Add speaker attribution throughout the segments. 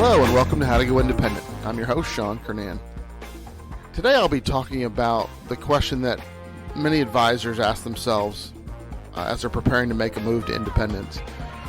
Speaker 1: Hello and welcome to How to Go Independent. I'm your host, Sean Kernan. Today I'll be talking about the question that many advisors ask themselves as they're preparing to make a move to independence,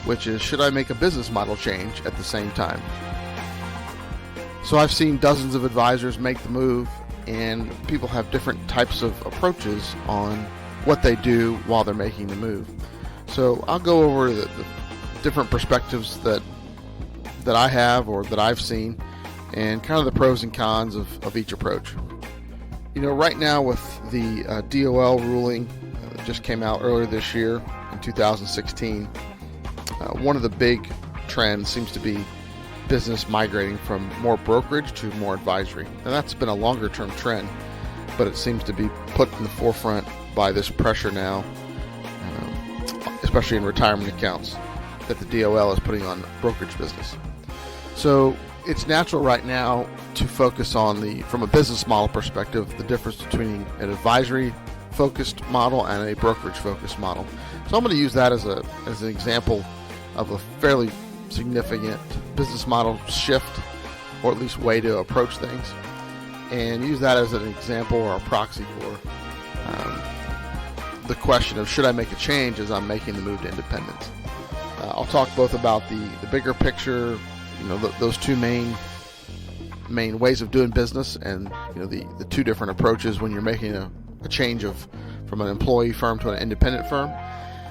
Speaker 1: which is, should I make a business model change at the same time? So I've seen dozens of advisors make the move, and people have different types of approaches on what they do while they're making the move. So I'll go over the different perspectives that I have or that I've seen, and kind of the pros and cons of each approach. You know, right now with the DOL ruling that just came out earlier this year in 2016, one of the big trends seems to be business migrating from more brokerage to more advisory. And that's been a longer term trend, but it seems to be put in the forefront by this pressure now, especially in retirement accounts, that the DOL is putting on brokerage business. So it's natural right now to focus on from a business model perspective, the difference between an advisory focused model and a brokerage focused model. So I'm going to use that as an example of a fairly significant business model shift, or at least way to approach things, and use that as an example or a proxy for the question of, should I make a change as I'm making the move to independence? I'll talk both about the bigger picture, those two main ways of doing business, and the two different approaches when you're making a change from an employee firm to an independent firm.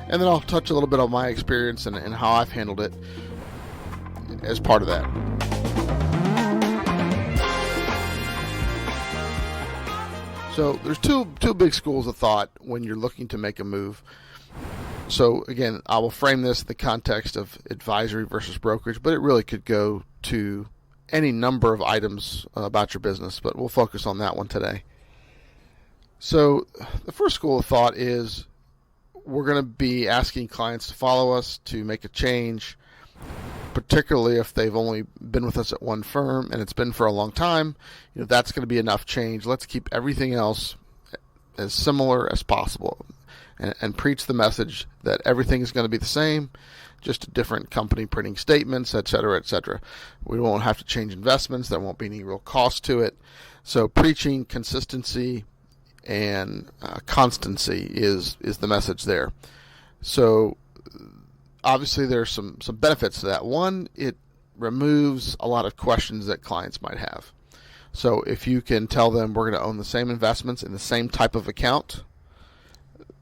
Speaker 1: And then I'll touch a little bit on my experience and how I've handled it as part of that. So there's two big schools of thought when you're looking to make a move. So again, I will frame this in the context of advisory versus brokerage, but it really could go to any number of items about your business, but we'll focus on that one today. So the first school of thought is, we're going to be asking clients to follow us to make a change, particularly if they've only been with us at one firm and it's been for a long time. That's going to be enough change. Let's keep everything else as similar as possible, and preach the message that everything is going to be the same, just a different company printing statements, et cetera, et cetera. We won't have to change investments. There won't be any real cost to it. So preaching consistency and constancy is the message there. So obviously there's some benefits to that. One, it removes a lot of questions that clients might have. So if you can tell them we're going to own the same investments in the same type of account,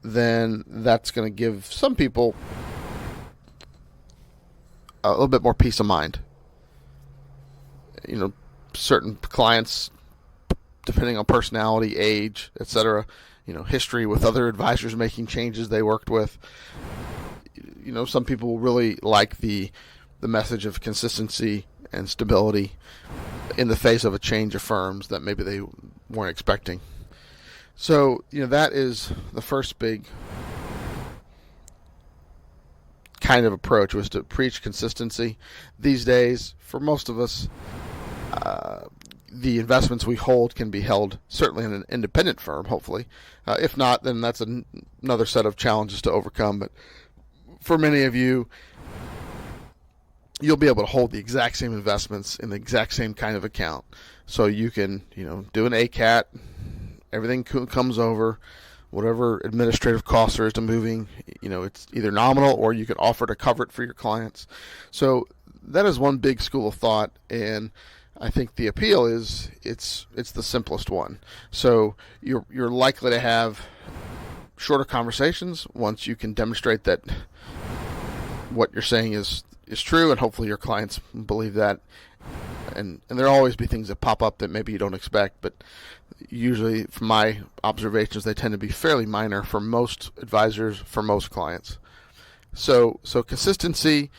Speaker 1: then that's going to give some people a little bit more peace of mind. Certain clients, depending on personality, age, etc., history with other advisors making changes they worked with, some people really like the message of consistency and stability in the face of a change of firms that maybe they weren't expecting. So, that is the first big kind of approach, was to preach consistency. These days, for most of us, the investments we hold can be held certainly in an independent firm, hopefully. If not, then that's another set of challenges to overcome. But for many of you, you'll be able to hold the exact same investments in the exact same kind of account. So you can, do an ACAT. Everything comes over, whatever administrative costs there is to moving, it's either nominal or you can offer to cover it for your clients. So that is one big school of thought, and I think the appeal is it's the simplest one. So you're likely to have shorter conversations once you can demonstrate that what you're saying is true, and hopefully your clients believe that. And there'll always be things that pop up that maybe you don't expect, but usually from my observations, they tend to be fairly minor for most advisors, for most clients. So consistency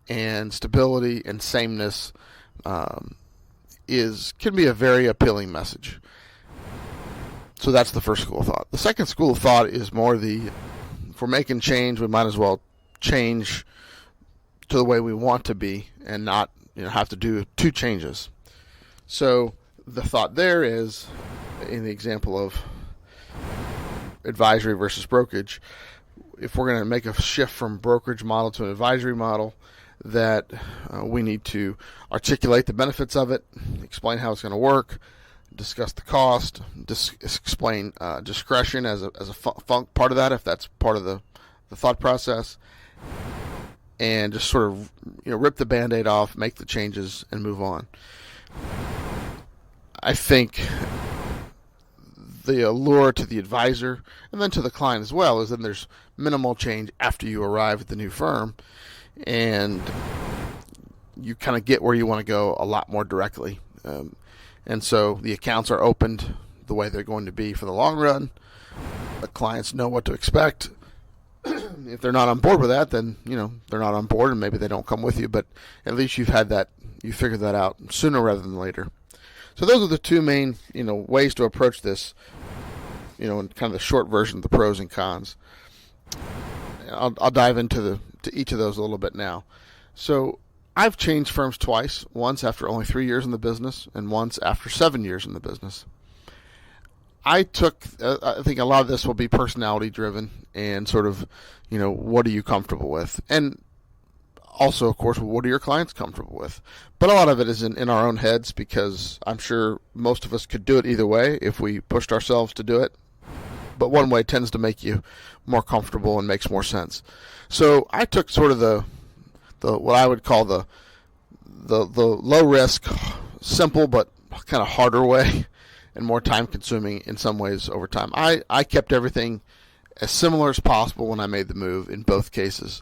Speaker 1: and stability and sameness can be a very appealing message. So that's the first school of thought. The second school of thought is more if we're making change, we might as well change to the way we want to be and not have to do two changes. So the thought there is, in the example of advisory versus brokerage, if we're going to make a shift from brokerage model to an advisory model, that we need to articulate the benefits of it, explain how it's going to work, discuss the cost, explain discretion as a part of that, if that's part of the thought process, and just sort of rip the Band-Aid off, make the changes, and move on. I think the allure to the advisor and then to the client as well is then there's minimal change after you arrive at the new firm, and you kind of get where you want to go a lot more directly. And so the accounts are opened the way they're going to be for the long run. The clients know what to expect. If they're not on board with that, then they're not on board, and maybe they don't come with you. But at least you figured that out sooner rather than later. So those are the two main ways to approach this. In kind of the short version of the pros and cons. I'll dive into each of those a little bit now. So I've changed firms twice. Once after only 3 years in the business, and once after 7 years in the business. I think a lot of this will be personality driven and sort of, what are you comfortable with? And also, of course, what are your clients comfortable with? But a lot of it is in our own heads, because I'm sure most of us could do it either way if we pushed ourselves to do it. But one way tends to make you more comfortable and makes more sense. So I took sort of the what I would call the low risk, simple but kind of harder way, and more time consuming in some ways over time. I kept everything as similar as possible when I made the move in both cases.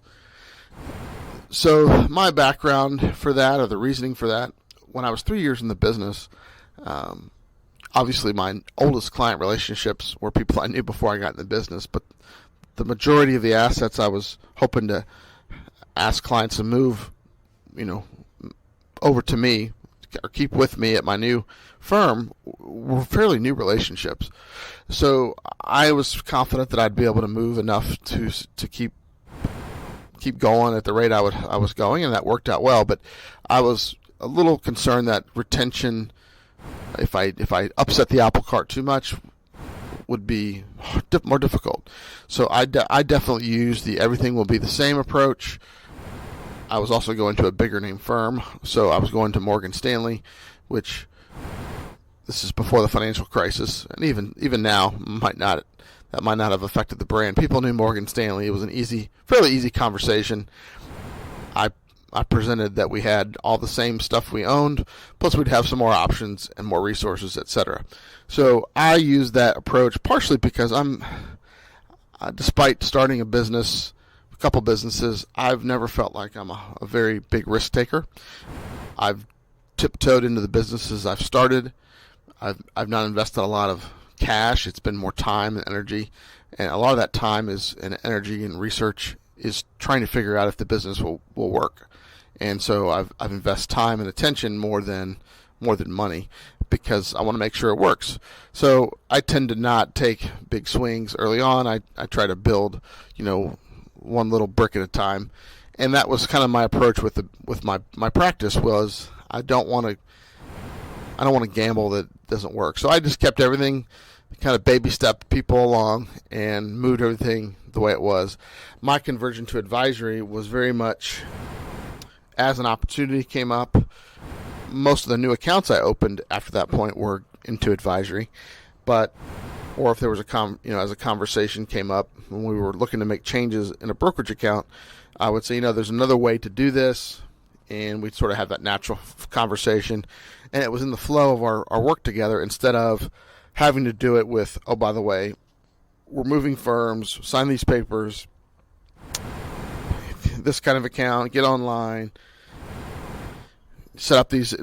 Speaker 1: So my background for that, or the reasoning for that, when I was 3 years in the business, obviously my oldest client relationships were people I knew before I got in the business, but the majority of the assets I was hoping to ask clients to move, over to me or keep with me at my new firm were fairly new relationships. So I was confident that I'd be able to move enough to keep going at the rate I was going, and that worked out well. But I was a little concerned that retention, if I upset the apple cart too much, would be more difficult. So I definitely used the everything will be the same approach. I was also going to a bigger name firm, so I was going to Morgan Stanley, which this is before the financial crisis, and even now that might not have affected the brand. People knew Morgan Stanley. It was fairly easy conversation. I presented that we had all the same stuff we owned, plus we'd have some more options and more resources, etc. So I used that approach partially because despite starting a couple businesses, I've never felt like I'm a very big risk taker. I've tiptoed into the businesses I've started. I've not invested a lot of cash. It's been more time and energy, and a lot of that time and energy and research is trying to figure out if the business will work. And so I've invested time and attention more than money, because I want to make sure it works. So I tend to not take big swings early on. I try to build, one little brick at a time, and that was kind of my approach with my practice. Was I don't want to gamble that doesn't work. So I just kept everything, kind of baby step people along, and moved everything the way it was. My conversion to advisory was very much as an opportunity came up. Most of the new accounts I opened after that point were into advisory, or if there was as a conversation came up when we were looking to make changes in a brokerage account, I would say, there's another way to do this, and we'd sort of have that natural conversation, and it was in the flow of our work together, instead of having to do it with, oh, by the way, we're moving firms, sign these papers, this kind of account, get online, set up these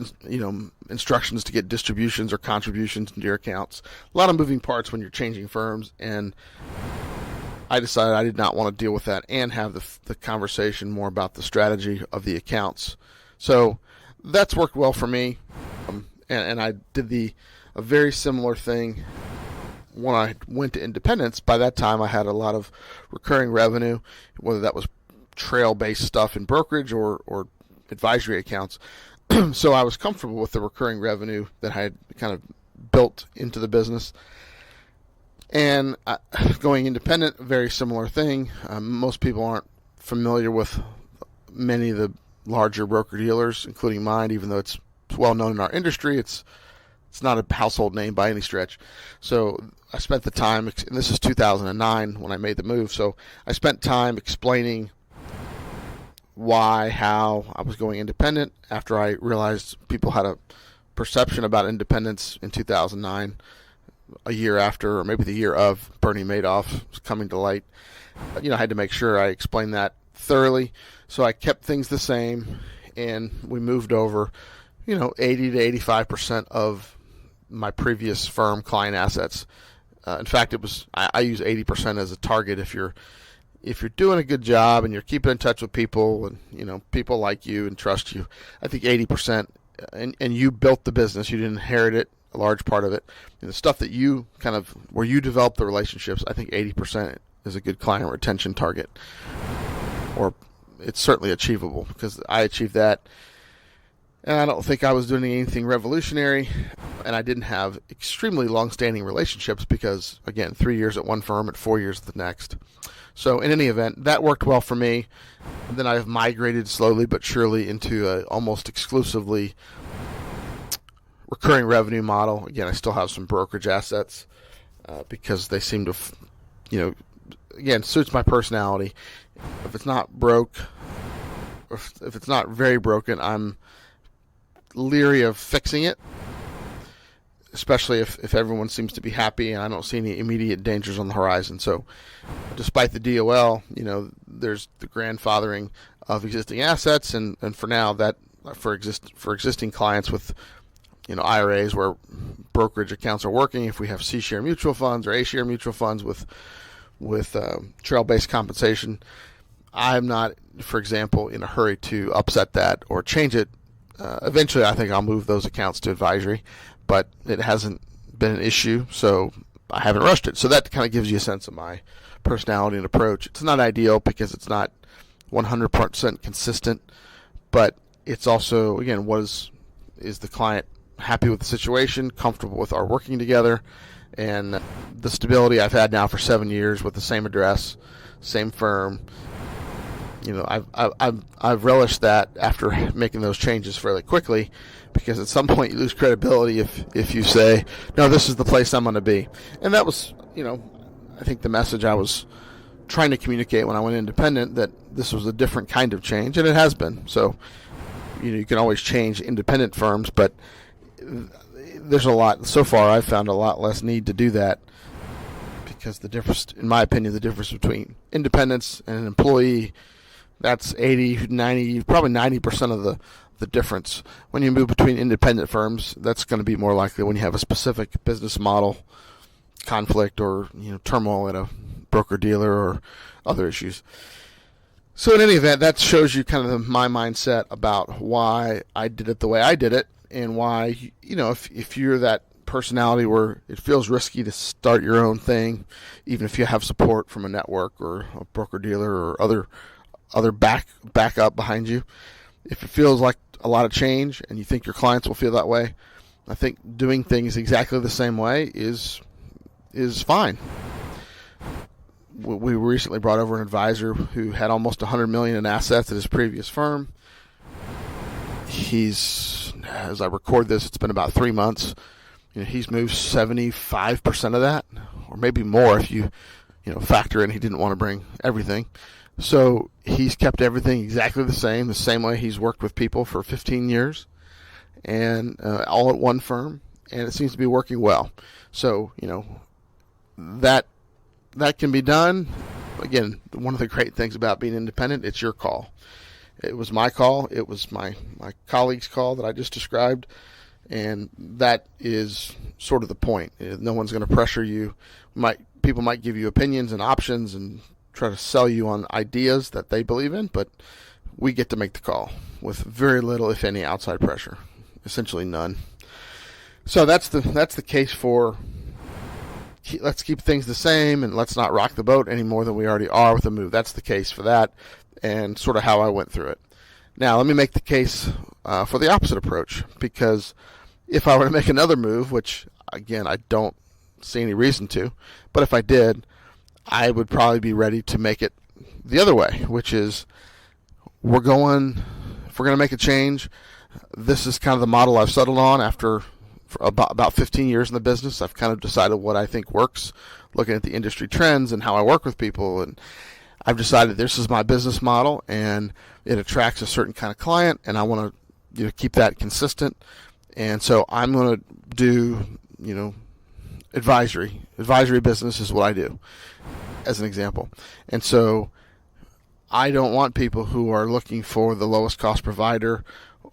Speaker 1: instructions to get distributions or contributions into your accounts. A lot of moving parts when you're changing firms, and I decided I did not want to deal with that and have the conversation more about the strategy of the accounts. So that's worked well for me, and I did a very similar thing when I went to independence. By that time, I had a lot of recurring revenue, whether that was trail-based stuff in brokerage or advisory accounts. So I was comfortable with the recurring revenue that I had kind of built into the business. And going independent, very similar thing. Most people aren't familiar with many of the larger broker dealers, including mine, even though it's well known in our industry. It's not a household name by any stretch. So I spent the time, and this is 2009 when I made the move, so I spent time explaining why, how I was going independent after I realized people had a perception about independence in 2009, a year after, or maybe the year of Bernie Madoff coming to light. I had to make sure I explained that thoroughly. So I kept things the same, and we moved over, 80 to 85% of my previous firm client assets. In fact, I use 80% as a target. If you're doing a good job and you're keeping in touch with people, and people like you and trust you, I think 80%. And you built the business, you didn't inherit it, a large part of it. And the stuff that you where you develop the relationships, I think 80% is a good client retention target, or it's certainly achievable, because I achieved that. And I don't think I was doing anything revolutionary, and I didn't have extremely long-standing relationships because, again, 3 years at one firm and 4 years at the next. So in any event, that worked well for me. And then I've migrated slowly but surely into a almost exclusively recurring revenue model. Again, I still have some brokerage assets because they seem to, again, suits my personality. If it's not broke, or if it's not very broken, I'm leery of fixing it, especially if everyone seems to be happy and I don't see any immediate dangers on the horizon. So despite the DOL, there's the grandfathering of existing assets, and for now, that for existing clients with IRAs where brokerage accounts are working, if we have C-share mutual funds or A-share mutual funds with trail-based compensation, I'm not, for example, in a hurry to upset that or change it. Eventually, I think I'll move those accounts to advisory, but it hasn't been an issue, so I haven't rushed it. So that kind of gives you a sense of my personality and approach. It's not ideal because it's not 100% consistent, but it's also, again, is the client happy with the situation, comfortable with our working together, and the stability I've had now for 7 years with the same address, same firm. I've relished that after making those changes fairly quickly, because at some point you lose credibility if you say, no, this is the place I'm going to be. And that was, I think the message I was trying to communicate when I went independent, that this was a different kind of change, and it has been. So, you can always change independent firms, but there's so far I've found a lot less need to do that, because the difference, in my opinion, the difference between independence and an employee, that's 80, 90, probably 90% of the difference. When you move between independent firms, that's going to be more likely when you have a specific business model conflict or turmoil at a broker dealer or other issues. So in any event, that shows you kind of my mindset about why I did it the way I did it, and why, if you're that personality where it feels risky to start your own thing, even if you have support from a network or a broker dealer or other backup behind you, if it feels like a lot of change and you think your clients will feel that way, I think doing things exactly the same way is fine. We recently brought over an advisor who had almost $100 million in assets at his previous firm. As I record this, it's been about 3 months. He's moved 75% of that, or maybe more if you factor in he didn't want to bring everything. So he's kept everything exactly the same way he's worked with people for 15 years, and all at one firm, and it seems to be working well. So, that can be done. Again, one of the great things about being independent, it's your call. It was my call. It was my colleague's call that I just described, and that is sort of the point. No one's going to pressure you. People might give you opinions and options and try to sell you on ideas that they believe in, but we get to make the call with very little, if any, outside pressure. Essentially none. So that's the case for let's keep things the same and let's not rock the boat any more than we already are with the move. That's the case for that, and sort of how I went through it. Now let me make the case for the opposite approach, because if I were to make another move, which again I don't see any reason to, but if I did, I would probably be ready to make it the other way, which is we're going if we're going to make a change, this is kind of the model I've settled on after about 15 years in the business. I've kind of decided what I think works, looking at the industry trends and how I work with people, and I've decided this is my business model, and it attracts a certain kind of client, and I want to keep that consistent. And so I'm going to do advisory business is what I do, as an example. And so I don't want people who are looking for the lowest cost provider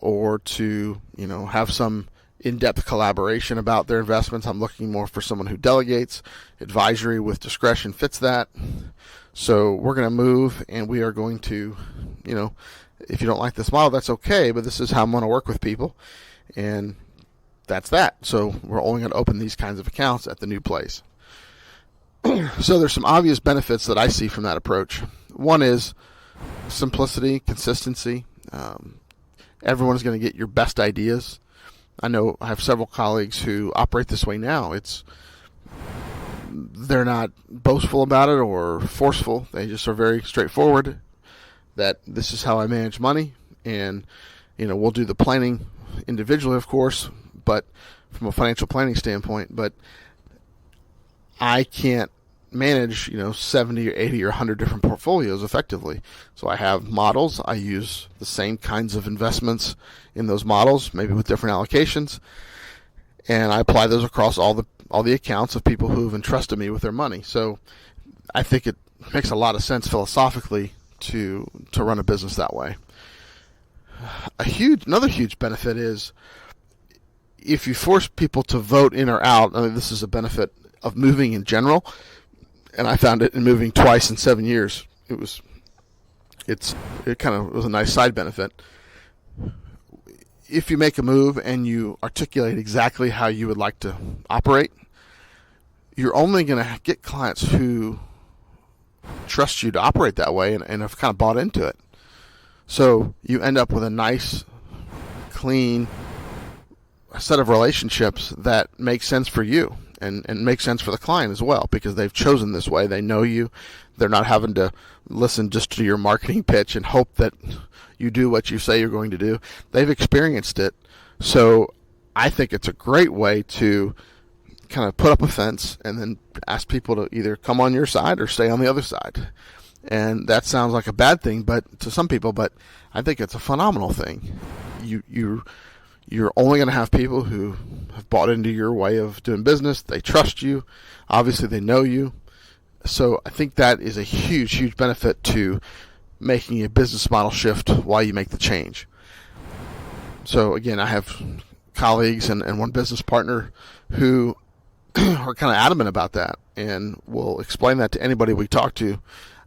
Speaker 1: or to have some in-depth collaboration about their investments. I'm looking more for someone who delegates. Advisory with discretion fits that. So we're going to move, and we are going to, if you don't like this model, that's okay, but this is how I'm going to work with people, and that's that. So we're only going to open these kinds of accounts at the new place. So there's some obvious benefits that I see from that approach. One is simplicity, consistency. Everyone's going to get your best ideas. I know I have several colleagues who operate this way now. They're not boastful about it or forceful. They just are very straightforward that this is how I manage money, and we'll do the planning individually, of course, but from a financial planning standpoint, but I can't manage 70 or 80 or 100 different portfolios effectively. So I have models. I use the same kinds of investments in those models, maybe with different allocations, and I apply those across all the accounts of people who've entrusted me with their money. So I think it makes a lot of sense philosophically to run a business that way. Another huge benefit is if you force people to vote in or out. I mean, this is a benefit of moving in general, and I found it in moving twice in 7 years. It kind of was a nice side benefit. If you make a move and you articulate exactly how you would like to operate, you're only going to get clients who trust you to operate that way and have kind of bought into it. So you end up with a nice, clean set of relationships that make sense for you and make sense for the client as well, because they've chosen this way. They know you. They're not having to listen just to your marketing pitch and hope that you do what you say you're going to do. They've experienced it. So I think it's a great way to kind of put up a fence and then ask people to either come on your side or stay on the other side. And that sounds like a bad thing, but to some people, but I think it's a phenomenal thing. You're only going to have people who have bought into your way of doing business. They trust you. Obviously, they know you. So I think that is a huge, huge benefit to making a business model shift while you make the change. So again, I have colleagues and one business partner who are kind of adamant about that and will explain that to anybody we talk to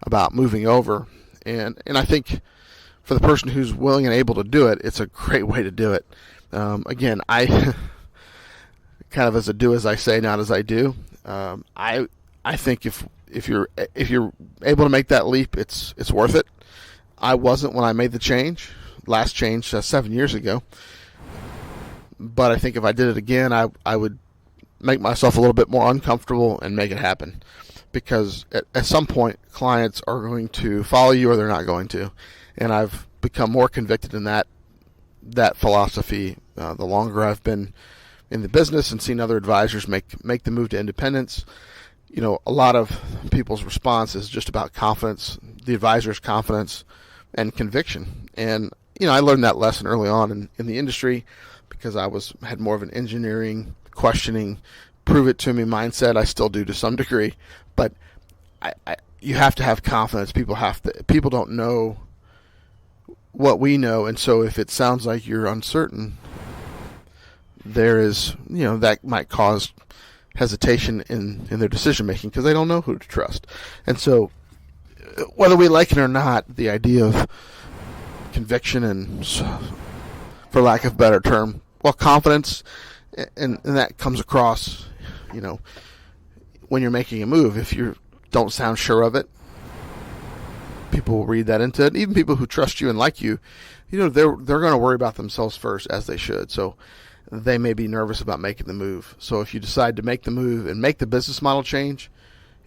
Speaker 1: about moving over. And I think for the person who's willing and able to do it, it's a great way to do it. Again, I kind of as a do as I say, not as I do. I think if you're able to make that leap, it's worth it. I wasn't when I made the last change 7 years ago. But I think if I did it again, I would make myself a little bit more uncomfortable and make it happen. Because at some point, clients are going to follow you or they're not going to. And I've become more convicted in that philosophy the longer I've been in the business and seen other advisors make the move to independence. A lot of people's response is just about confidence, the advisor's confidence and conviction. And, I learned that lesson early on in the industry because I had more of an engineering, questioning, prove it to me mindset. I still do to some degree, but you have to have confidence. People don't know what we know, and so if it sounds like you're uncertain, there is, that might cause hesitation in their decision making because they don't know who to trust. And so whether we like it or not, the idea of conviction and, for lack of a better term, confidence, and that comes across, when you're making a move. If you don't sound sure of it, people will read that into it. Even people who trust you and like you, they're going to worry about themselves first, as they should. So they may be nervous about making the move. So if you decide to make the move and make the business model change,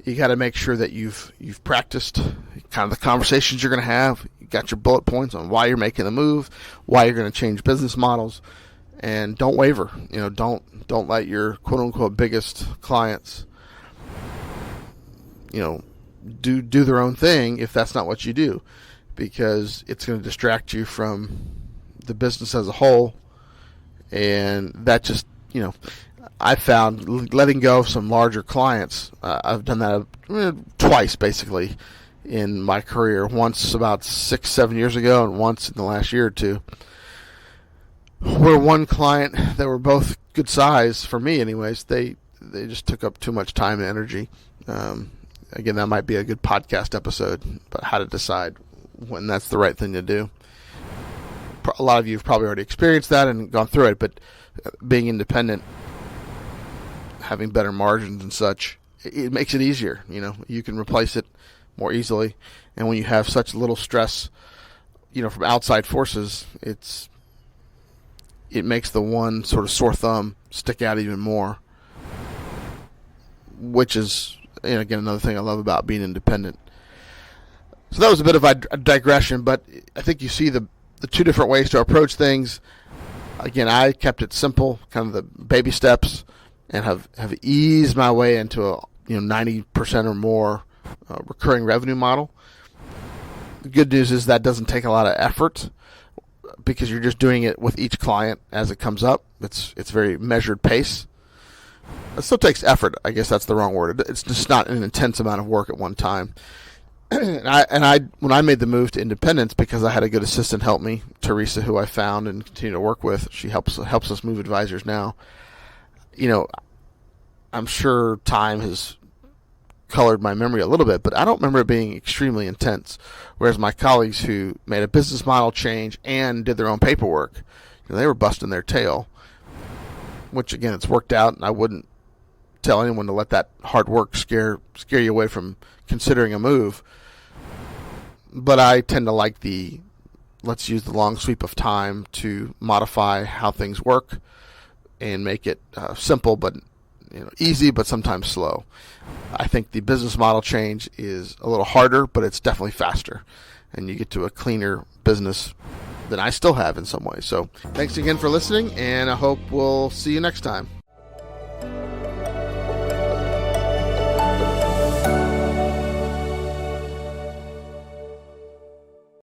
Speaker 1: you got to make sure that you've practiced kind of the conversations you're going to have. got your bullet points on why you're making the move, why you're going to change business models, and don't waver. Don't let your quote unquote biggest clients, do their own thing if that's not what you do, because it's going to distract you from the business as a whole. And that just, I found letting go of some larger clients. I've done that twice basically in my career. Once about 6-7 years ago, and once in the last year or two. Where one client that were both good size for me, anyways, they just took up too much time and energy. Again, that might be a good podcast episode about how to decide when that's the right thing to do. A lot of you have probably already experienced that and gone through it, but being independent, having better margins and such, it makes it easier. You can replace it more easily, and when you have such little stress, from outside forces, it makes the one sort of sore thumb stick out even more, which is, again, another thing I love about being independent. So that was a bit of a digression, but I think you see the two different ways to approach things. Again, I kept it simple, kind of the baby steps, and have eased my way into a 90% or more recurring revenue model. The good news is that doesn't take a lot of effort, because you're just doing it with each client as it comes up. It's very measured pace. It still takes effort. I guess that's the wrong word. It's just not an intense amount of work at one time. And I when I made the move to independence, because I had a good assistant help me, Teresa, who I found and continue to work with. She helps us move advisors now. I'm sure time has colored my memory a little bit, but I don't remember it being extremely intense. Whereas my colleagues who made a business model change and did their own paperwork, they were busting their tail. Which, again, it's worked out, and I wouldn't tell anyone to let that hard work scare you away from considering a move. But I tend to like let's use the long sweep of time to modify how things work and make it simple, but easy, but sometimes slow. I think the business model change is a little harder, but it's definitely faster, and you get to a cleaner business than I still have in some ways. So thanks again for listening, and I hope we'll see you next time.